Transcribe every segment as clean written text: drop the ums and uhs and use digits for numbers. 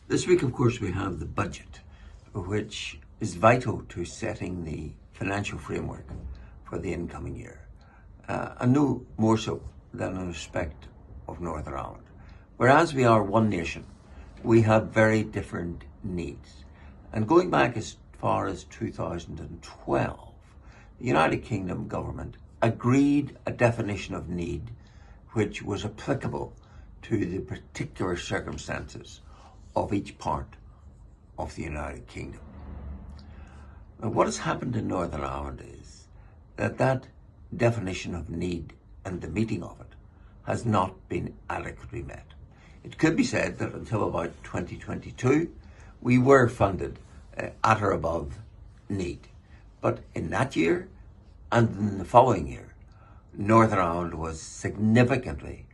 This week, of course, we have the budget, which is vital to setting the financial framework for the incoming year, and no more so than in respect of Northern Ireland. Whereas we are one nation, we have very different needs. And going back as far as 2012, the United Kingdom government agreed a definition of need which was applicable to the particular circumstances of each part of the United Kingdom. Now, what has happened in Northern Ireland is that definition of need and the meeting of it has not been adequately met. It could be said that until about 2022, we were funded at or above need. But in that year and in the following year, Northern Ireland was significantly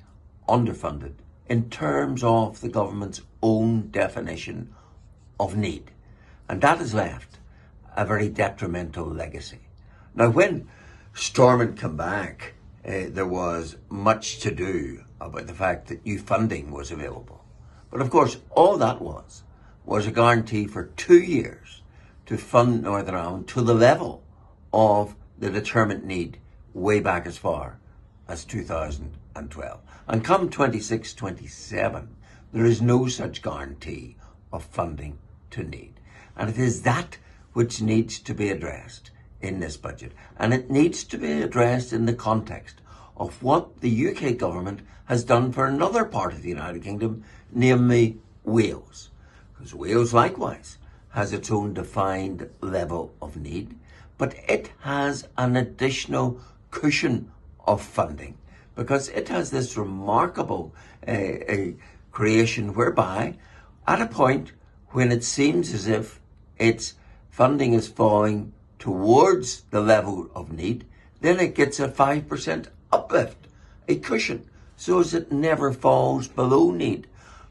underfunded in terms of the government's own definition of need. And that has left a very detrimental legacy. Now, when Stormont came back, there was much to do about the fact that new funding was available. But of course, all that was a guarantee for 2 years to fund Northern Ireland to the level of the determined need way back as far as 2012. And come 26-27, there is no such guarantee of funding to need. And it is that which needs to be addressed in this budget. And it needs to be addressed in the context of what the UK government has done for another part of the United Kingdom, namely Wales. Because Wales likewise has its own defined level of need, but it has an additional cushion of funding because it has this remarkable creation whereby at a point when it seems as if its funding is falling towards the level of need, then it gets a 5% uplift, a cushion, so as it never falls below need.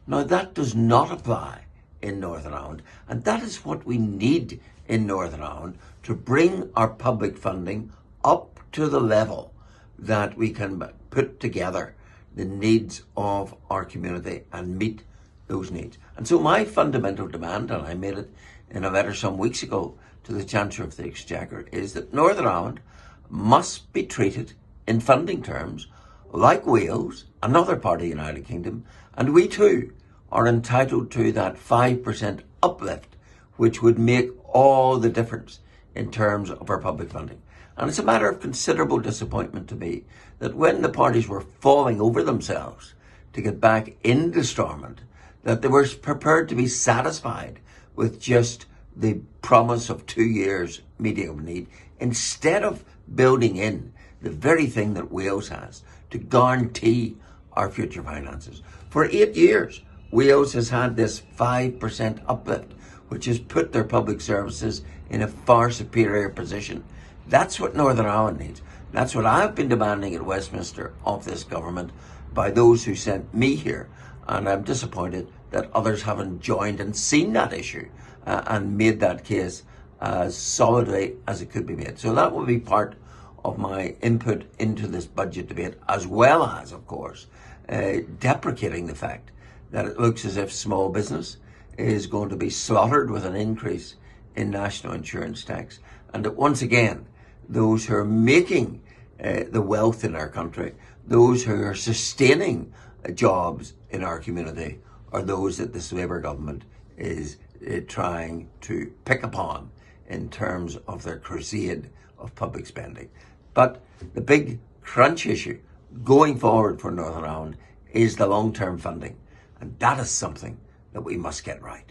Now that does not apply in Northern Ireland, and that is what we need in Northern Ireland to bring our public funding up to the level that we can put together the needs of our community and meet those needs. And so my fundamental demand, and I made it in a letter some weeks ago to the Chancellor of the Exchequer, is that Northern Ireland must be treated in funding terms like Wales, another part of the United Kingdom, and we too are entitled to that 5% uplift, which would make all the difference in terms of our public funding. And it's a matter of considerable disappointment to me that when the parties were falling over themselves to get back into Stormont, that they were prepared to be satisfied with just the promise of 2 years meeting of need, instead of building in the very thing that Wales has to guarantee our future finances. For 8 years, Wales has had this 5% uplift, which has put their public services in a far superior position. That's what Northern Ireland needs. That's what I've been demanding at Westminster of this government by those who sent me here. And I'm disappointed that others haven't joined and seen that issue and made that case as solidly as it could be made. So that will be part of my input into this budget debate, as well as, of course, deprecating the fact that it looks as if small business is going to be slaughtered with an increase in national insurance tax, and that once again, those who are making the wealth in our country, those who are sustaining jobs in our community, are those that this Labour government is trying to pick upon in terms of their crusade of public spending. But the big crunch issue going forward for Northern Ireland is the long-term funding, and that is something that we must get right.